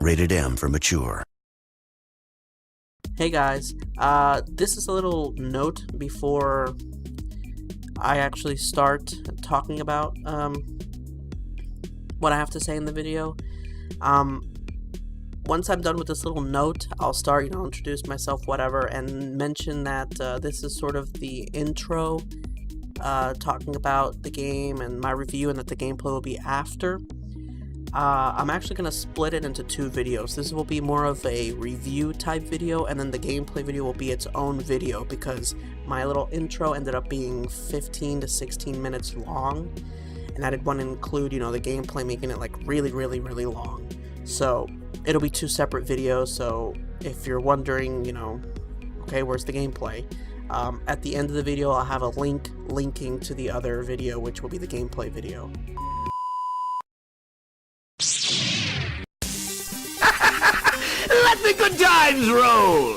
Rated M for mature. Hey guys, this is a little note before I actually start talking about what I have to say in the video. Once I'm done with this little note, I'll start, introduce myself, whatever, and mention that this is sort of the intro, talking about the game and my review, and that the gameplay will be after. I'm actually going to split it into two videos. This will be more of a review type video, and then the gameplay video will be its own video, because my little intro ended up being 15 to 16 minutes long, and I didn't want to include, the gameplay, making it like really long. So it'll be two separate videos. So if you're wondering, okay, where's the gameplay? At the end of the video, I'll have a link linking to the other video, which will be the gameplay video. Let the good times roll!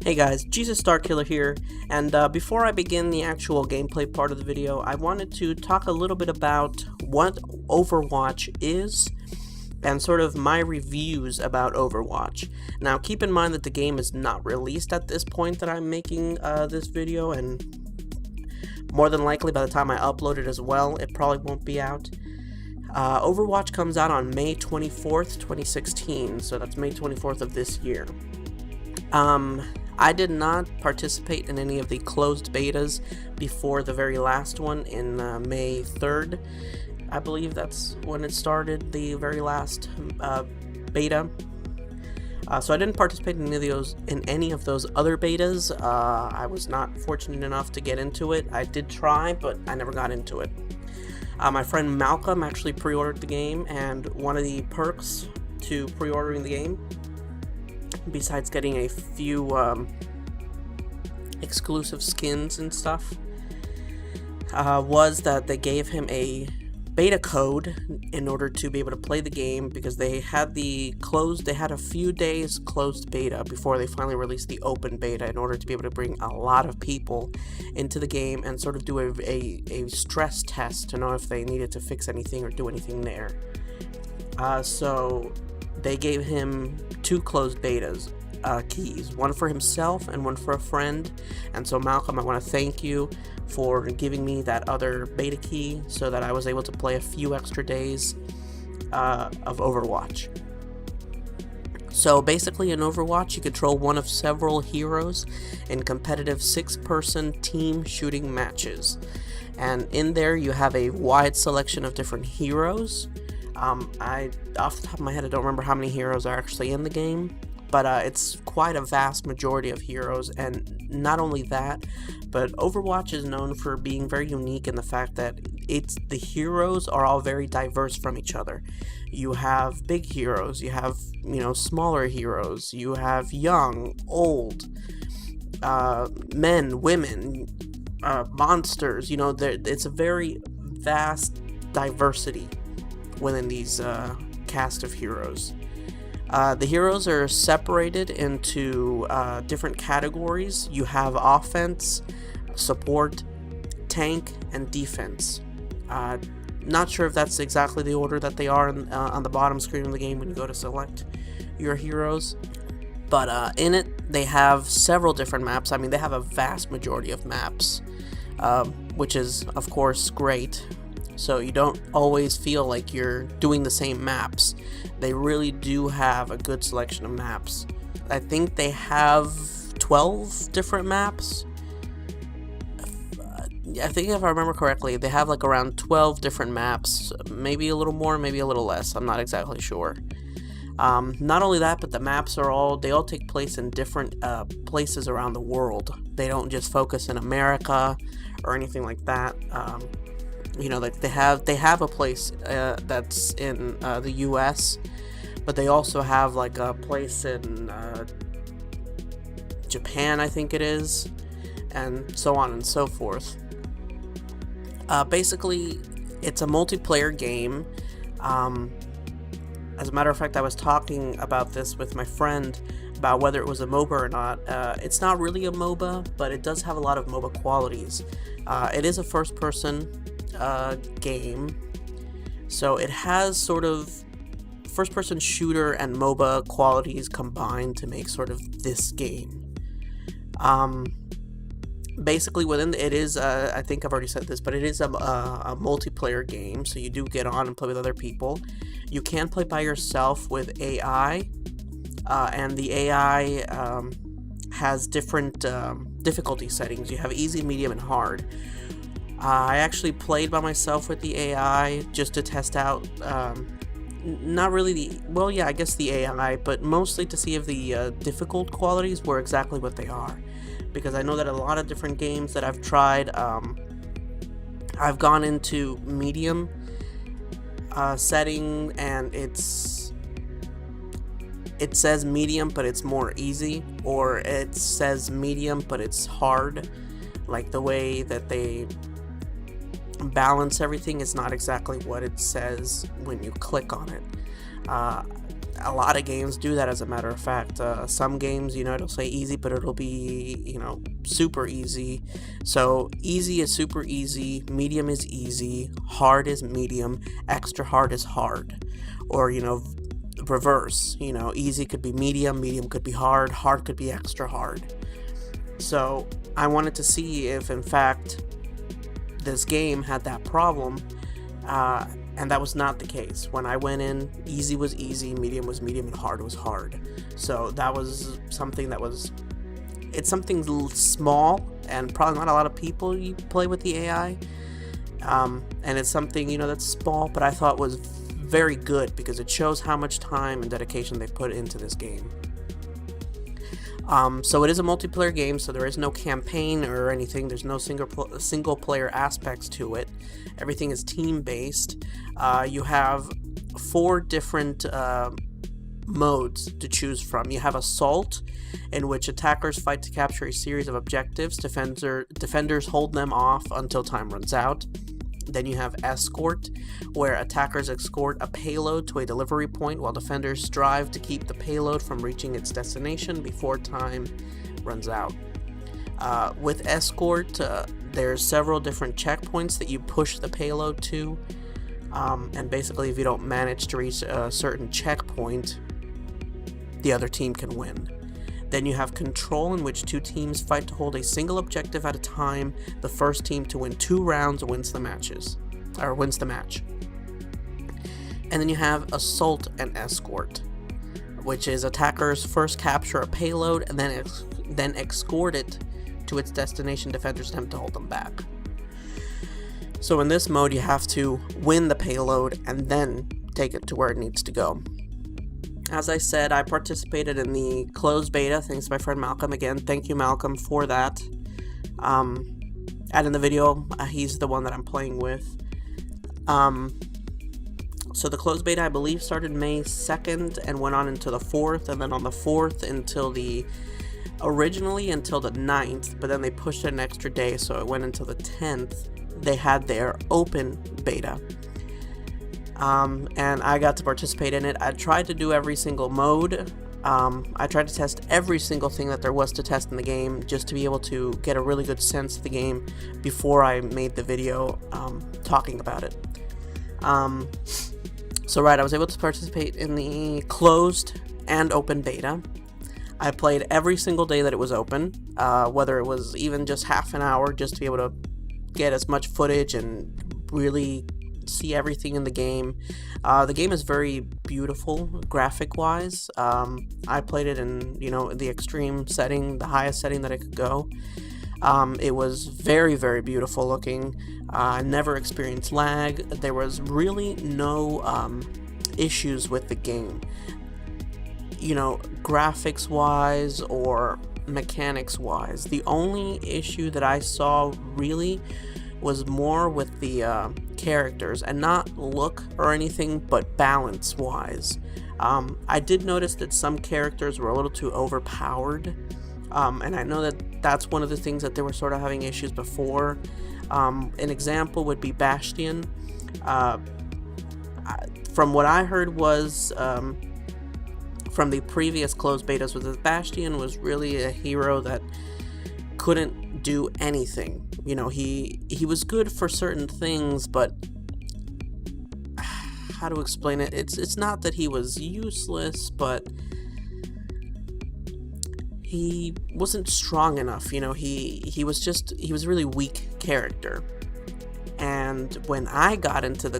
Hey guys, Jesus Starkiller here, and before I begin the actual gameplay part of the video, I wanted to talk a little bit about what Overwatch is, and sort of my reviews about Overwatch. Now, keep in mind that the game is not released at this point that I'm making this video, and more than likely by the time I upload it as well, it probably won't be out. Overwatch comes out on May 24th, 2016, so that's May 24th of this year. I did not participate in any of the closed betas before the very last one in May 3rd. I believe that's when it started, the very last beta. So I didn't participate in any of those other betas. I was not fortunate enough to get into it. I did try, but I never got into it. My friend Malcolm actually pre-ordered the game, and one of the perks to pre-ordering the game, besides getting a few exclusive skins and stuff, was that they gave him a beta code in order to be able to play the game, because they had a few days closed beta before they finally released the open beta, in order to be able to bring a lot of people into the game and sort of do a stress test to know if they needed to fix anything or do anything there. So they gave him two closed betas keys, one for himself and one for a friend. And so Malcolm, I want to thank you for giving me that other beta key so that I was able to play a few extra days of Overwatch. So basically in Overwatch, you control one of several heroes in competitive 6-person team shooting matches, and in there you have a wide selection of different heroes. I, off the top of my head, I don't remember how many heroes are actually in the game, but it's quite a vast majority of heroes. And not only that, but Overwatch is known for being very unique in the fact that the heroes are all very diverse from each other. You have big heroes, you have, smaller heroes, you have young, old, men, women, monsters. It's a very vast diversity within these cast of heroes. The heroes are separated into different categories. You have offense, support, tank, and defense. Not sure if that's exactly the order that they are on the bottom screen of the game when you go to select your heroes. But in it, they have several different maps. I mean, they have a vast majority of maps, which is, of course, great. So you don't always feel like you're doing the same maps. They really do have a good selection of maps. I think they have 12 different maps. I think if I remember correctly, they have like around 12 different maps. Maybe a little more, maybe a little less. I'm not exactly sure. Not only that, but the maps they all take place in different places around the world. They don't just focus in America or anything like that. Like they have a place that's in the U.S., but they also have like a place in Japan, I think it is, and so on and so forth. Basically, it's a multiplayer game. As a matter of fact, I was talking about this with my friend about whether it was a MOBA or not. It's not really a MOBA, but it does have a lot of MOBA qualities. It is a first-person game, so it has sort of first-person shooter and MOBA qualities combined to make sort of this game. Basically, within it is, I think I've already said this, but it is a multiplayer game, so you do get on and play with other people. You can play by yourself with AI, and the AI has different difficulty settings. You have easy, medium, and hard. I actually played by myself with the AI just to test out, not really I guess the AI, but mostly to see if the difficult qualities were exactly what they are. Because I know that a lot of different games that I've tried, I've gone into medium setting, and it says medium but it's more easy, or it says medium but it's hard. Like the way that they balance everything is not exactly what it says when you click on it. A lot of games do that, as a matter of fact. Some games, it'll say easy, but it'll be, super easy. So easy is super easy, medium is easy, hard is medium, extra hard is hard. Or, reverse. Easy could be medium, medium could be hard, hard could be extra hard. So I wanted to see if, in fact, this game had that problem. And that was not the case. When I went in, easy was easy, medium was medium, and hard was hard. So that was something it's something small, and probably not a lot of people you play with the AI. And it's something, that's small, but I thought was very good because it shows how much time and dedication they've put into this game. So it is a multiplayer game, so there is no campaign or anything. There's no single player aspects to it. Everything is team based. You have 4 different modes to choose from. You have Assault, in which attackers fight to capture a series of objectives. Defenders hold them off until time runs out. Then you have Escort, where attackers escort a payload to a delivery point while defenders strive to keep the payload from reaching its destination before time runs out. With Escort, there's several different checkpoints that you push the payload to, and basically if you don't manage to reach a certain checkpoint, the other team can win. Then you have Control, in which 2 teams fight to hold a single objective at a time. The first team to win 2 rounds wins the match. And then you have Assault and Escort, which is attackers first capture a payload and then escort it to its destination. Defenders attempt to hold them back. So in this mode, you have to win the payload and then take it to where it needs to go. As I said, I participated in the closed beta, thanks to my friend Malcolm. Again, thank you, Malcolm, for that. And in the video, he's the one that I'm playing with. So the closed beta, I believe, started May 2nd and went on into the 4th, and then on the 4th originally until the 9th, but then they pushed it an extra day, so it went until the 10th. They had their open beta. And I got to participate in it. I tried to do every single mode. I tried to test every single thing that there was to test in the game, just to be able to get a really good sense of the game before I made the video talking about it. So I was able to participate in the closed and open beta. I played every single day that it was open, whether it was even just half an hour, just to be able to get as much footage and really see everything in the game. The game is very beautiful graphic wise. I played it in the extreme setting, the highest setting that it could go. It was very, very beautiful looking. I never experienced lag. There was really no issues with the game, graphics wise or mechanics wise. The only issue that I saw really was more with the characters, and not look or anything, but balance wise. I did notice that some characters were a little too overpowered, and I know that that's one of the things that they were sort of having issues before. An example would be Bastion. from what I heard was from the previous closed betas was that Bastion was really a hero that couldn't do anything. You know, he was good for certain things, but how to explain it? It's not that he was useless, but he wasn't strong enough. You know, he was a really weak character. And when I got into the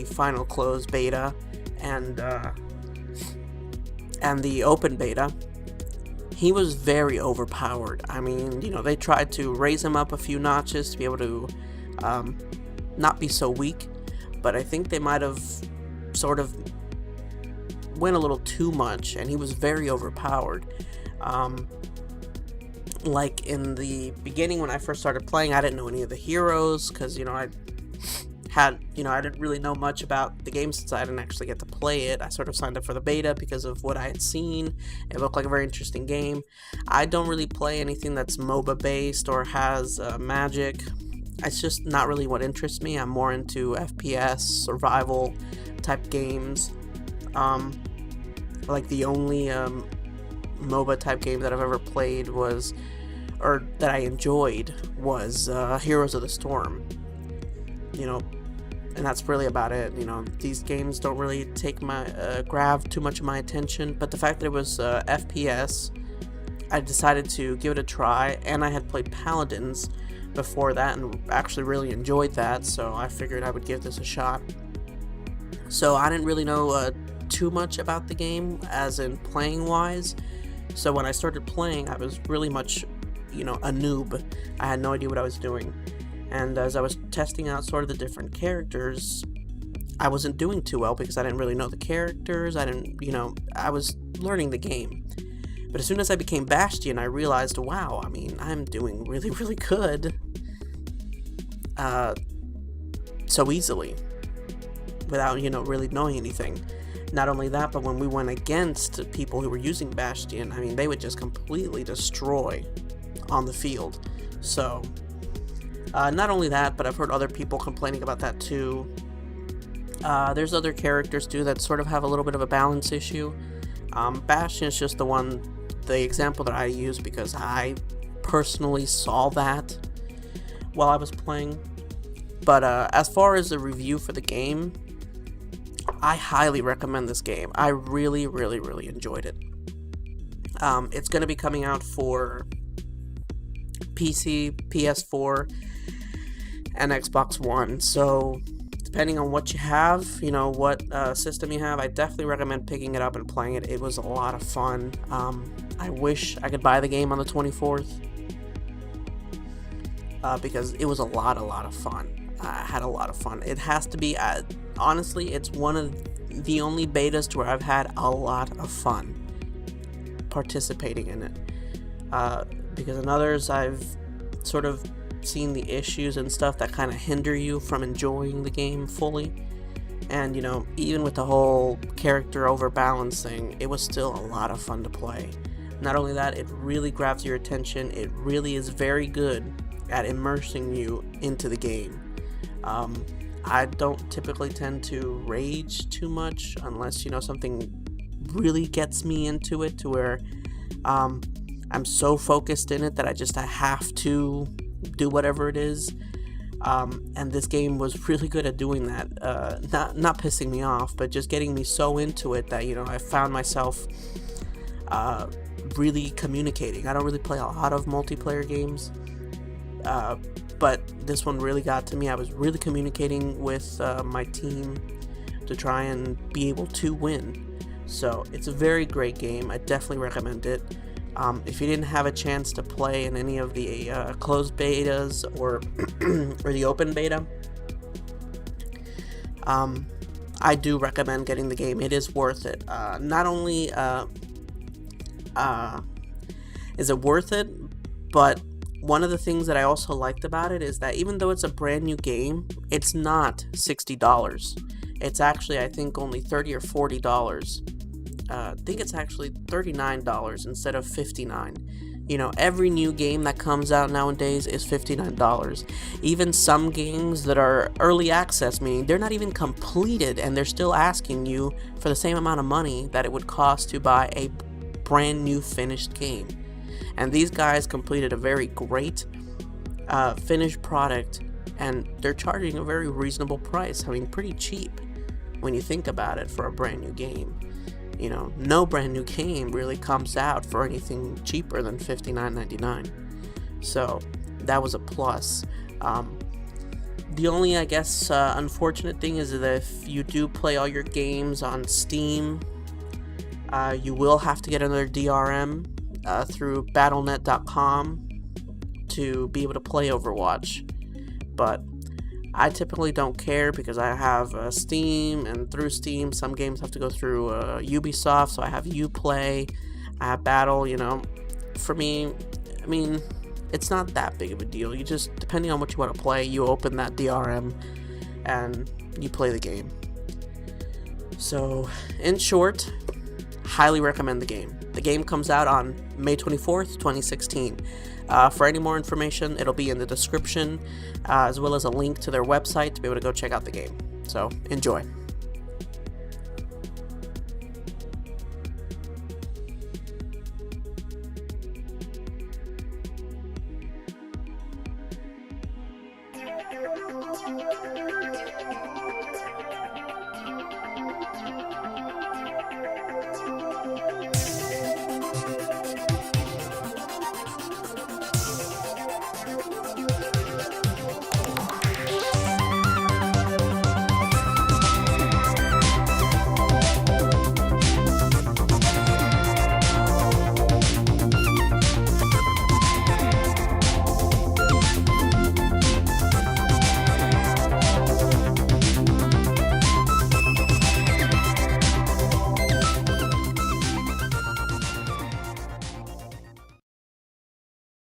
final closed beta and the open beta, he was very overpowered. I mean, you know, they tried to raise him up a few notches to be able to not be so weak, but I think they might have sort of went a little too much, and he was very overpowered. Like in the beginning when I first started playing, I didn't know any of the heroes because, you know, I didn't really know much about the game since I didn't actually get to play it. I sort of signed up for the beta because of what I had seen. It looked like a very interesting game. I don't really play anything that's MOBA based or has magic. It's just not really what interests me. I'm more into FPS, survival type games. Like the only MOBA type game that I've ever played was, or that I enjoyed, was Heroes of the Storm. You know, and that's really about it. You know, these games don't really take my grab too much of my attention, but the fact that it was FPS, I decided to give it a try, and I had played Paladins before that and actually really enjoyed that, so I figured I would give this a shot. So I didn't really know too much about the game, as in playing wise, so when I started playing, I was really much, you know, a noob. I had no idea what I was doing. And as I was testing out sort of the different characters, I wasn't doing too well because I didn't really know the characters. I was learning the game. But as soon as I became Bastion, I realized, wow, I mean, I'm doing really, really good. So easily. Without, you know, really knowing anything. Not only that, but when we went against people who were using Bastion, I mean, they would just completely destroy on the field. So not only that, but I've heard other people complaining about that too. There's other characters too that sort of have a little bit of a balance issue. Bastion is just the example that I use because I personally saw that while I was playing. But as far as the review for the game, I highly recommend this game. I really, really, really enjoyed it. It's going to be coming out for PC, PS4, and Xbox One, so depending on what you have, you know, what system you have, I definitely recommend picking it up and playing it. It was a lot of fun. I wish I could buy the game on the 24th, because it was a lot of fun. I had a lot of fun. It has to be, honestly, it's one of the only betas to where I've had a lot of fun participating in it, because in others I've sort of seen the issues and stuff that kind of hinder you from enjoying the game fully. And, you know, even with the whole character overbalancing, it was still a lot of fun to play. Not only that, it really grabs your attention. It really is very good at immersing you into the game. I don't typically tend to rage too much unless, you know, something really gets me into it to where I'm so focused in it that I have to do whatever it is. And this game was really good at doing that. Not pissing me off, but just getting me so into it that, you know, I found myself really communicating. I don't really play a lot of multiplayer games, but this one really got to me. I was really communicating with my team to try and be able to win. So it's a very great game. I definitely recommend it. If you didn't have a chance to play in any of the closed betas or or the open beta, I do recommend getting the game. It is worth it. Not only is it worth it, but one of the things that I also liked about it is that even though it's a brand new game, it's not $60. It's actually, I think, only $30 or $40. I think it's actually $39 instead of $59. You know, every new game that comes out nowadays is $59. Even some games that are early access, meaning they're not even completed, and they're still asking you for the same amount of money that it would cost to buy a brand new finished game. And these guys completed a very great finished product, and they're charging a very reasonable price. I mean, pretty cheap when you think about it for a brand new game. You know, no brand new game really comes out for anything cheaper than $59.99. So that was a plus. The only, I guess, unfortunate thing is that if you do play all your games on Steam, you will have to get another DRM through battle.net.com to be able to play Overwatch. But I typically don't care because I have Steam, and through Steam some games have to go through Ubisoft, so I have Uplay, I have Battle. You know, for me, I mean, it's not that big of a deal. You just, depending on what you want to play, you open that DRM and you play the game. So in short, highly recommend the game. The game comes out on May 24th, 2016. For any more information, it'll be in the description, as well as a link to their website to be able to go check out the game. So, enjoy.